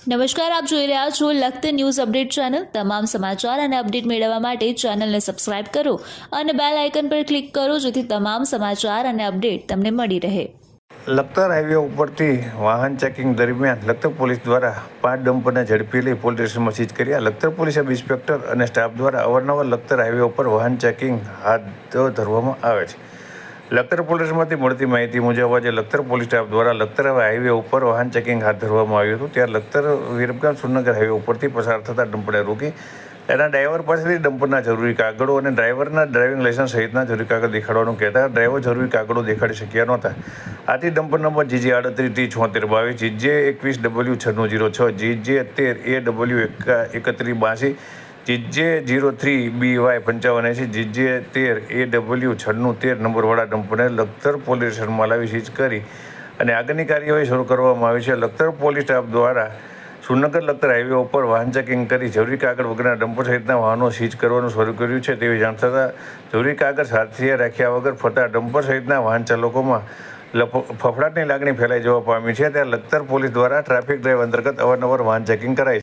નમસ્કાર, આપ જોઈ રહ્યા છો લખતર ન્યૂઝ અપડેટ ચેનલ। તમામ સમાચાર અને અપડેટ મેળવવા માટે ચેનલને સબસ્ક્રાઇબ કરો અને બેલ આઇકન પર ક્લિક કરો જેથી તમામ સમાચાર અને અપડેટ તમને મળી રહે। લખતર હાઈવે ઉપરથી વાહન ચેકિંગ દરમિયાન લખતર પોલીસ દ્વારા 5 ડમ્પરને ઝડપી લઈ પોલીસ સ્ટેશનમાં સીઝ કર્યા। લખતર પોલીસ સબ ઇન્સ્પેક્ટર અને સ્ટાફ દ્વારા અવારનવાર લખતર હાઈવે ઉપર વાહન ચેકિંગ હાથ ધરવામાં આવે છે। લખતર પોલીસમાંથી મળતી માહિતી મુજબ આજે લખતર પોલીસ સ્ટાફ દ્વારા લખતર હાઈવે ઉપર વાહન ચેકિંગ હાથ ધરવામાં આવ્યું હતું। ત્યારે લખતર વિરમગામ સુરનગર હાઈવે ઉપરથી પસાર થતા ડમ્પરને રોકી તેના ડ્રાઈવર પાસેથી ડમ્પરના જરૂરી કાગળો અને ડ્રાઈવરના ડ્રાઇવિંગ લાયસન્સ સહિતના જરૂરી કાગળ દેખાડવાનું કહેતા ડ્રાઈવર જરૂરી કાગળો દેખાડી શક્યા નહોતા। આથી dumper number GJ38T7622, GJ21W9606, GJ13AW3182, GJ03BY5580, GJ13AW9613 નંબરવાળા ડમ્પરને લખતર પોલીસ સ્ટેશનમાં લાવી સીઝ કરી અને આગળની કાર્યવાહી શરૂ કરવામાં આવી છે। લખતર પોલીસ સ્ટાફ દ્વારા સુરનગર લખતર હાઈવે ઉપર વાહન ચેકિંગ કરી જરૂરી કાગળ વગરના ડમ્પર સહિતના વાહનો સીઝ કરવાનું શરૂ કર્યું છે। તેવી જાણ થતાં જરૂરી કાગળ સાથે રાખ્યા વગર ફરતા ડમ્પર સહિતના વાહન ચાલકોમાં ફફડાટની લાગણી ફેલાઈ જવા પામી છે। ત્યારે લખતર પોલીસ દ્વારા ટ્રાફિક ડ્રાઈવ અંતર્ગત અવારનવાર વાહન ચેકિંગ કરાય છે।